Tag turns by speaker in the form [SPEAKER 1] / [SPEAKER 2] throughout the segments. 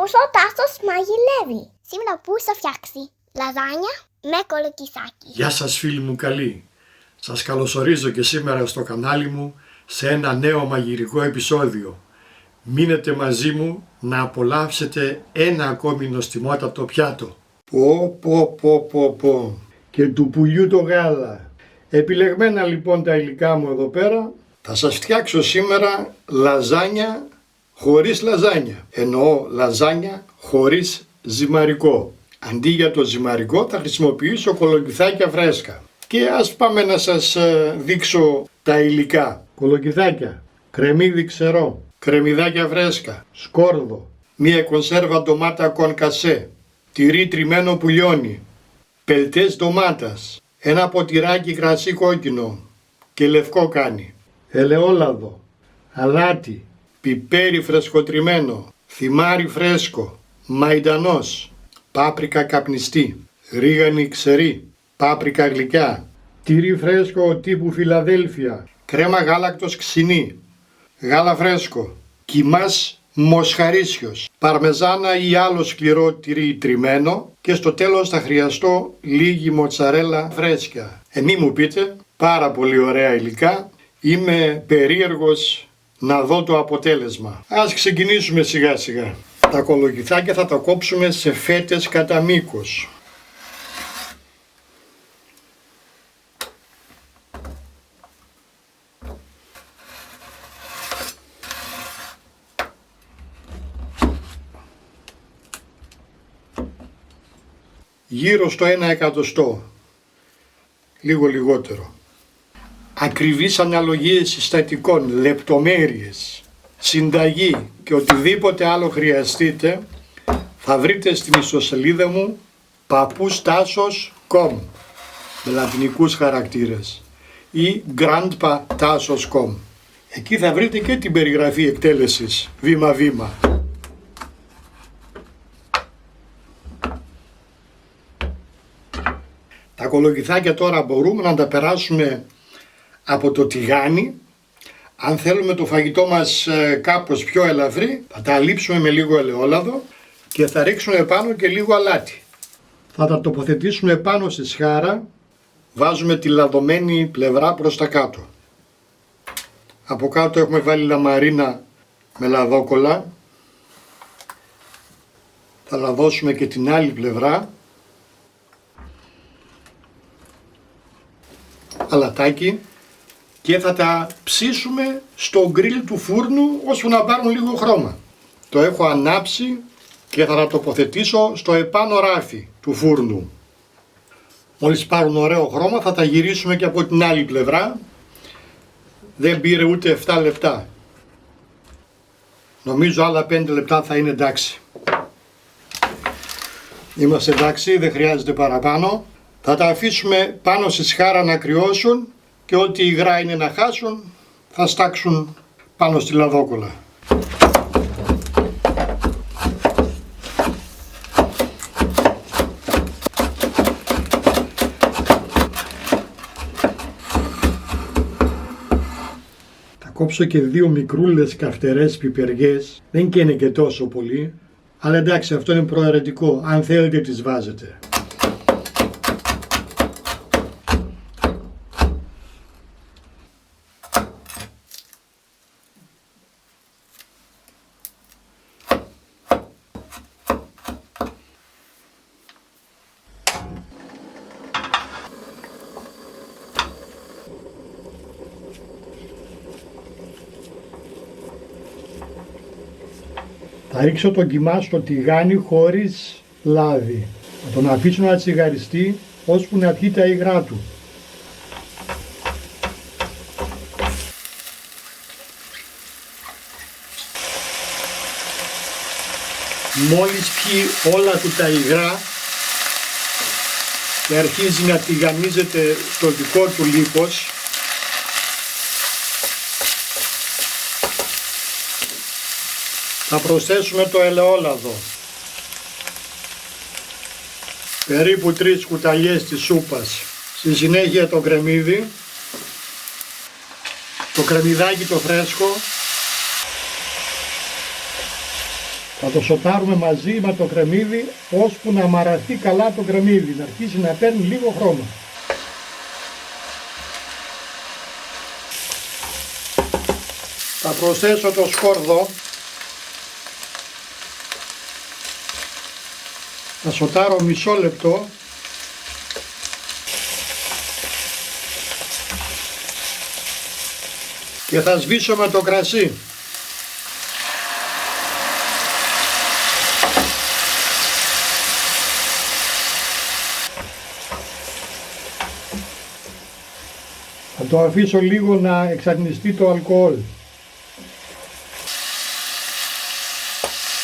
[SPEAKER 1] ακούς ο Τάσος μαγειρεύει. Σήμερα που θα φτιάξει λαζάνια με κολοκυθάκι.
[SPEAKER 2] Γεια σας φίλοι μου καλοί. Σας καλωσορίζω και σήμερα στο κανάλι μου σε ένα νέο μαγειρικό επεισόδιο. Μείνετε μαζί μου να απολαύσετε ένα ακόμη νοστιμότατο πιάτο. Πω. Και του πουλιού το γάλα. Επιλεγμένα λοιπόν τα υλικά μου εδώ πέρα. Θα σας φτιάξω σήμερα λαζάνια χωρίς λαζάνια. Εννοώ λαζάνια χωρίς ζυμαρικό. Αντί για το ζυμαρικό θα χρησιμοποιήσω κολοκυθάκια φρέσκα. Και ας πάμε να σας δείξω τα υλικά. Κολοκυθάκια, κρεμμύδι ξερό, κρεμμυδάκια φρέσκα, σκόρδο, μία κονσέρβα ντομάτα κονκασέ, τυρί τριμμένο που λιώνει, πελτές ντομάτας, ένα ποτηράκι κρασί κόκκινο και λευκό κάνει, ελαιόλαδο, αλάτι, πιπέρι φρεσκοτριμμένο, θυμάρι φρέσκο, μαϊντανός, πάπρικα καπνιστή, ρίγανη ξερή, πάπρικα γλυκιά, τυρί φρέσκο τύπου Φιλαδέλφια, κρέμα γάλακτος ξινή, γάλα φρέσκο, κιμάς μοσχαρίσιος, παρμεζάνα ή άλλο σκληρό τυρί τριμμένο και στο τέλος θα χρειαστώ λίγη μοτσαρέλα φρέσκια. Μη μου πείτε, πάρα πολύ ωραία υλικά, είμαι περίεργος να δω το αποτέλεσμα. Ας ξεκινήσουμε σιγά σιγά. Τα κολοκυθάκια θα τα κόψουμε σε φέτες κατά μήκος. Γύρω στο 1 εκατοστό, λίγο λιγότερο. Ακριβείς αναλογίες συστατικών, λεπτομέρειες, συνταγή και οτιδήποτε άλλο χρειαστείτε θα βρείτε στην ιστοσελίδα μου papoustaszos.com με λατινικούς χαρακτήρες ή grandpa.tassos.com. Εκεί θα βρείτε και την περιγραφή εκτέλεσης βήμα-βήμα. Τα κολοκυθάκια τώρα μπορούμε να τα περάσουμε από το τηγάνι. Αν θέλουμε το φαγητό μας κάπως πιο ελαφρύ, θα τα αλείψουμε με λίγο ελαιόλαδο και θα ρίξουμε πάνω και λίγο αλάτι. Θα τα τοποθετήσουμε πάνω στη σχάρα, βάζουμε τη λαδωμένη πλευρά προς τα κάτω. Από κάτω έχουμε βάλει λαμαρίνα με λαδόκολλα. Θα λαδώσουμε και την άλλη πλευρά. Αλατάκι και θα τα ψήσουμε στο γκριλ του φούρνου ώσπου να πάρουν λίγο χρώμα. Το έχω ανάψει και θα τα τοποθετήσω στο επάνω ράφι του φούρνου. Μόλις πάρουν ωραίο χρώμα θα τα γυρίσουμε και από την άλλη πλευρά. Δεν πήρε ούτε 7 λεπτά. Νομίζω άλλα 5 λεπτά θα είναι εντάξει. Είμαστε εντάξει, δεν χρειάζεται παραπάνω. Θα τα αφήσουμε πάνω στη σχάρα να κρυώσουν και ό,τι υγρά είναι να χάσουν θα στάξουν πάνω στη λαδόκολλα. Θα κόψω και 2 μικρούλες καυτερές πιπεριές, δεν καίνε και τόσο πολύ, αλλά εντάξει αυτό είναι προαιρετικό, αν θέλετε τις βάζετε. Θα ρίξω τον κιμά στο τηγάνι χωρίς λάδι. Θα τον αφήσω να τσιγαριστεί ώσπου να πιει τα υγρά του. Μόλις πιει όλα του τα υγρά και αρχίζει να τηγανίζεται το δικό του λίπος, θα προσθέσουμε το ελαιόλαδο. Περίπου 3 κουταλιές της σούπας. Στη συνέχεια το κρεμμύδι, το κρεμμυδάκι το φρέσκο, Θα το σοτάρουμε μαζί με το κρεμμύδι ώσπου να μαραθεί καλά το κρεμμύδι, να αρχίσει να παίρνει λίγο χρώμα. Θα προσθέσω το σκόρδο. Θα σοτάρω μισό λεπτό. Και θα σβήσω με το κρασί. Θα το αφήσω λίγο να εξατμιστεί το αλκοόλ.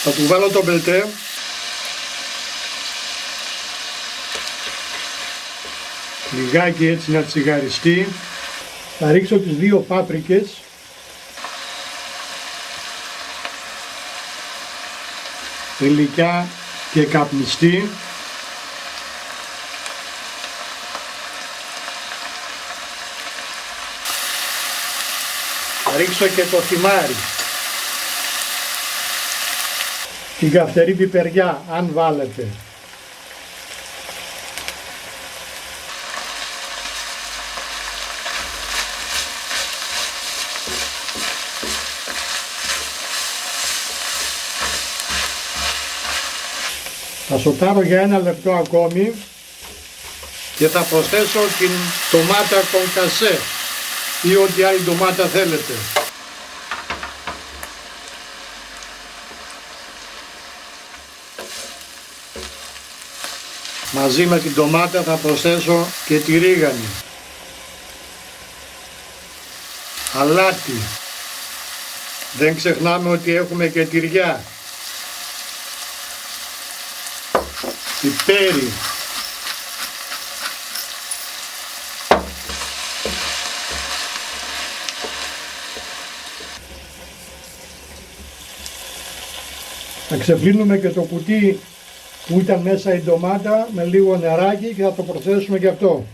[SPEAKER 2] Θα του βάλω το μπελτέ. Λιγάκι έτσι να τσιγαριστεί. Θα ρίξω τις 2 πάπρικες. Γλυκιά και καπνιστή. Θα ρίξω και το θυμάρι. Την καυτερή πιπεριά, αν βάλετε. Θα σοτάρω για 1 λεπτό ακόμη και θα προσθέσω την ντομάτα κονκασέ ή ό,τι άλλη ντομάτα θέλετε. Μαζί με την ντομάτα θα προσθέσω και τη ρίγανη, αλάτι, δεν ξεχνάμε ότι έχουμε και τυριά, πιπέρι, θα ξεπλύνουμε και το κουτί που ήταν μέσα η ντομάτα με λίγο νεράκι και θα το προσθέσουμε και αυτό,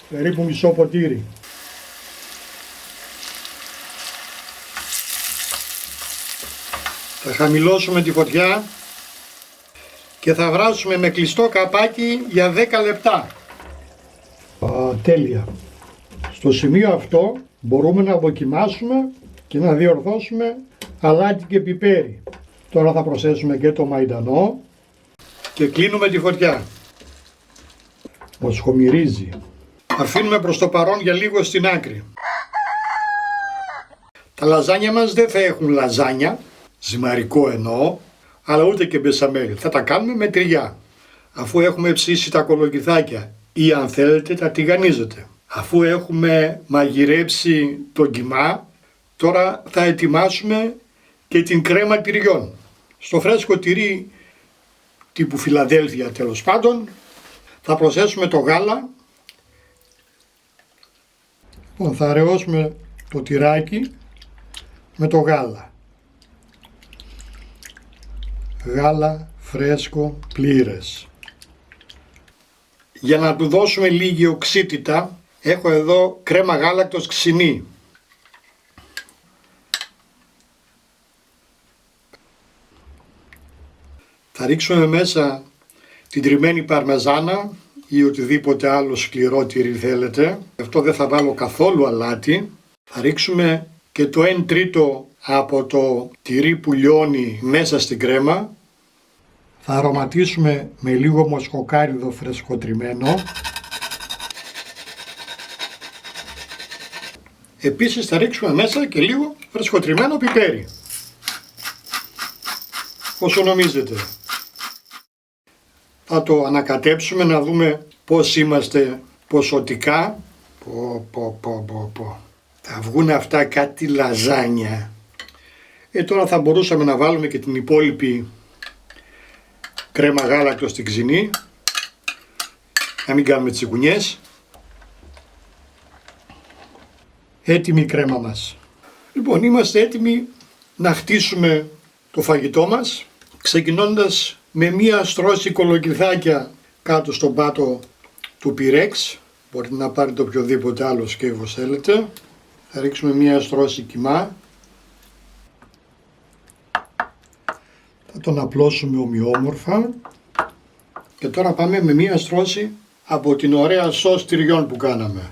[SPEAKER 2] περίπου μισό ποτήρι. Θα χαμηλώσουμε τη φωτιά και θα βράσουμε με κλειστό καπάκι για 10 λεπτά. Τέλεια. Στο σημείο αυτό μπορούμε να δοκιμάσουμε και να διορθώσουμε αλάτι και πιπέρι. Τώρα θα προσθέσουμε και το μαϊντανό και κλείνουμε τη φωτιά. Μοσχομυρίζει. Αφήνουμε προς το παρόν για λίγο στην άκρη. Τα λαζάνια μας δεν θα έχουν λαζάνια, ζυμαρικό εννοώ, αλλά ούτε και μπεσαμέλ. Θα τα κάνουμε με τυριά. Αφού έχουμε ψήσει τα κολοκυθάκια ή αν θέλετε τα τηγανίζετε. Αφού έχουμε μαγειρέψει το κιμά, τώρα θα ετοιμάσουμε και την κρέμα τυριών. Στο φρέσκο τυρί τύπου Φιλαδέλφια τέλος πάντων θα προσθέσουμε το γάλα. Θα αραιώσουμε το τυράκι με το γάλα. Γάλα φρέσκο πλήρες. Για να του δώσουμε λίγη οξύτητα έχω εδώ κρέμα γάλακτος ξινή. Θα ρίξουμε μέσα την τριμμένη παρμεζάνα ή οτιδήποτε άλλο σκληρό τυρί θέλετε. Αυτό δεν θα βάλω καθόλου αλάτι. Θα ρίξουμε και το 1/3 από το τυρί που λιώνει μέσα στην κρέμα. Θα αρωματίσουμε με λίγο μοσχοκάριδο φρεσκοτριμμένο. Επίσης θα ρίξουμε μέσα και λίγο φρεσκοτριμμένο πιπέρι. Όσο νομίζετε. Θα το ανακατέψουμε να δούμε πώς είμαστε ποσοτικά. Θα βγουν αυτά κάτι λαζάνια. Τώρα θα μπορούσαμε να βάλουμε και την υπόλοιπη κρέμα γάλακτος στην ξινή. Να μην κάνουμε τσιγκουνιές. Έτοιμη η κρέμα μας. Λοιπόν, είμαστε έτοιμοι να χτίσουμε το φαγητό μας, ξεκινώντας με μία στρώση κολοκυθάκια κάτω στον πάτο του πυρέξ. Μπορείτε να πάρετε οποιοδήποτε άλλο σκεύος θέλετε. Θα ρίξουμε μία στρώση κιμά. Θα Θα τον απλώσουμε ομοιόμορφα. Και τώρα πάμε με μία στρώση από την ωραία σως τυριών που κάναμε.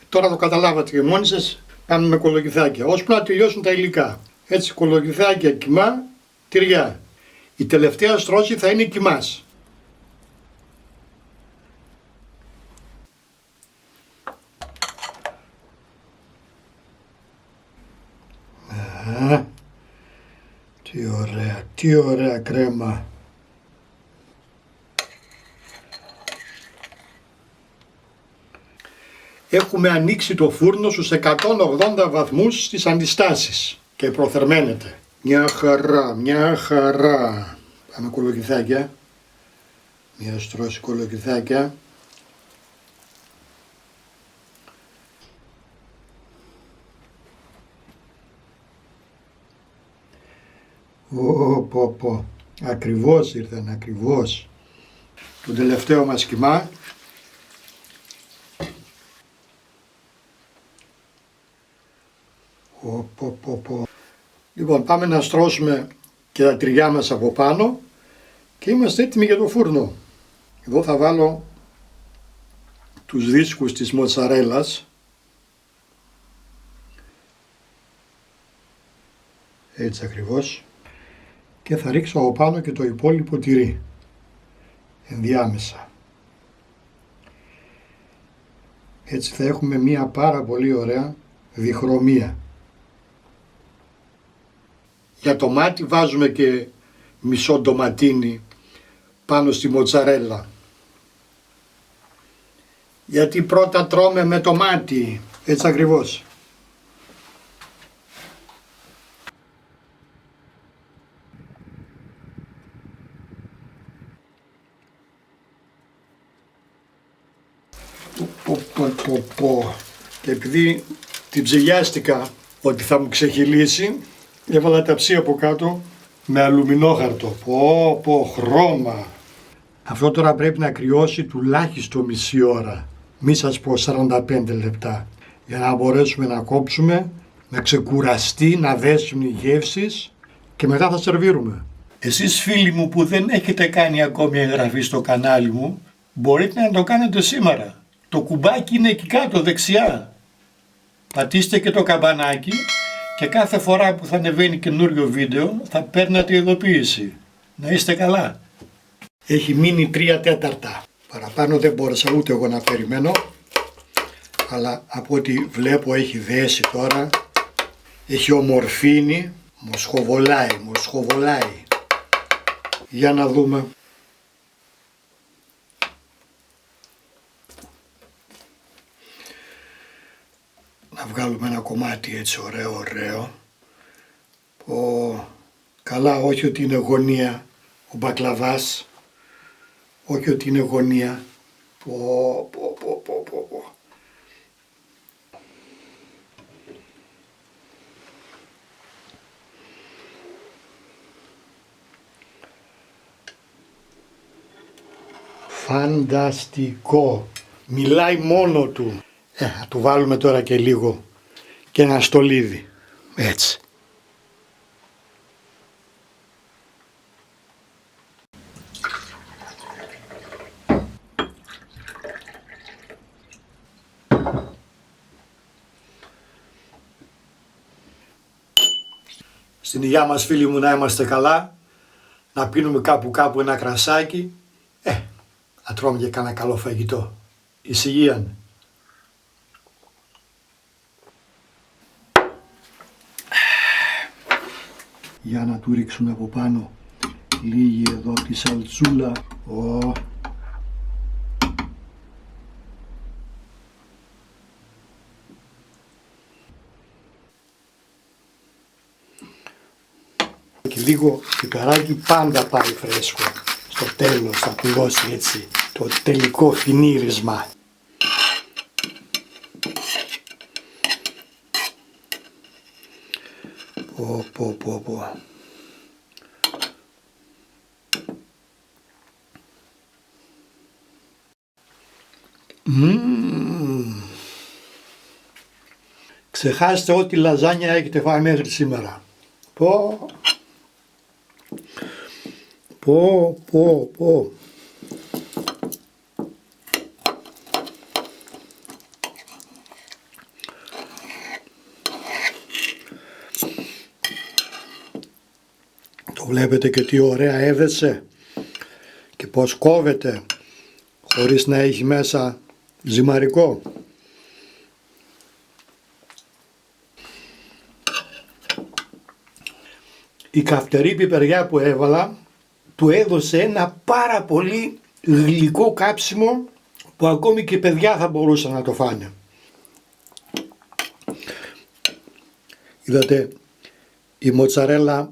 [SPEAKER 2] Τώρα το καταλάβατε και μόνοι σας, πάμε με κολοκυθάκια, ώσπου να τελειώσουν τα υλικά. Έτσι, κολοκυθάκια, κιμά, τυριά. Η τελευταία στρώση θα είναι κιμάς. Τι ωραία κρέμα. Έχουμε ανοίξει το φούρνο στους 180 βαθμούς στις αντιστάσεις και προθερμαίνεται. Μια χαρά, μια χαρά. Πάμε κολοκυθάκια. Μια στρώση κολοκυθάκια. Πω. Ακριβώς ήρθαν, ακριβώς. Το τελευταίο μας κιμά. Πω. Λοιπόν, πάμε να στρώσουμε και τα τυριά μας από πάνω και είμαστε έτοιμοι για το φούρνο. Εδώ θα βάλω τους δίσκους της μοτσαρέλας. Έτσι ακριβώς. Και θα ρίξω από πάνω και το υπόλοιπο τυρί. Ενδιάμεσα. Έτσι θα έχουμε μία πάρα πολύ ωραία διχρωμία. Για το μάτι βάζουμε και μισό ντοματίνι πάνω στη μοτσαρέλα. Γιατί πρώτα τρώμε με το μάτι. Έτσι ακριβώς. Και επειδή την ψυγιάστηκα ότι θα μου ξεχυλήσει, έβαλα τα ψή από κάτω με αλουμινόχαρτο. Χρώμα. Αυτό τώρα πρέπει να κρυώσει τουλάχιστον μισή ώρα. Μη σας πω 45 λεπτά. Για να μπορέσουμε να κόψουμε, να ξεκουραστεί, να δέσουν οι γεύσεις και μετά θα σερβίρουμε. Εσείς φίλοι μου που δεν έχετε κάνει ακόμη εγγραφή στο κανάλι μου, μπορείτε να το κάνετε σήμερα. Το κουμπάκι είναι εκεί κάτω δεξιά. Πατήστε και το καμπανάκι και κάθε φορά που θα ανεβαίνει καινούριο βίντεο θα παίρνετε ειδοποίηση. Να είστε καλά. Έχει μείνει 3/4. Παραπάνω δεν μπόρεσα ούτε εγώ να περιμένω. Αλλά από ό,τι βλέπω έχει δέσει τώρα. Έχει ομορφύνει. Μοσχοβολάει. Για να δούμε. Να βγάλουμε ένα κομμάτι έτσι ωραίο. Καλά, όχι ότι είναι γωνία ο μπακλαβάς. Όχι ότι είναι γωνία. Φανταστικό. Μιλάει μόνο του. Θα του βάλουμε τώρα και λίγο και ένα στολίδι. Έτσι. Στην υγειά μας φίλοι μου να είμαστε καλά, να πίνουμε κάπου ένα κρασάκι, να τρώμε και κάνα καλό φαγητό. Εις υγείαν. Για να του ρίξουμε από πάνω λίγη εδώ τη σαλτσούλα. Και λίγο πιπεράκι, πάντα πάει φρέσκο. Στο τέλος θα του δώσει έτσι το τελικό φινίρισμα. Πω. Ξεχάστε ό,τι λαζάνια έχετε φάει μέχρι σήμερα. Πω. Το βλέπετε και τι ωραία έδεσε και πως κόβεται χωρίς να έχει μέσα ζυμαρικό. Η καυτερή πιπεριά που έβαλα του έδωσε ένα πάρα πολύ γλυκό κάψιμο που ακόμη και παιδιά θα μπορούσαν να το φάνε. Είδατε, η μοτσαρέλα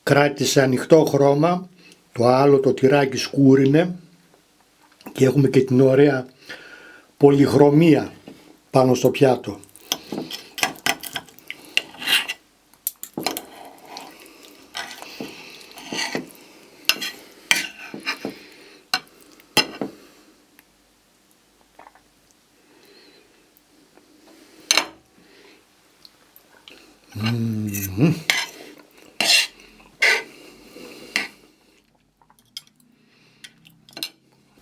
[SPEAKER 2] κράτησε ανοιχτό χρώμα, το άλλο το τυράκι σκούρινε και έχουμε και την ωραία πολυχρωμία πάνω στο πιάτο.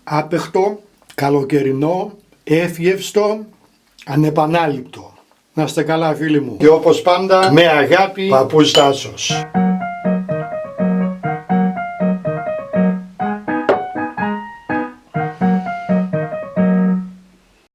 [SPEAKER 2] Άπεχτο, καλοκαιρινό, εύγευστο, ανεπανάληπτο. Να είστε καλά φίλοι μου. Και όπως πάντα με αγάπη, Παππούς Τάσος.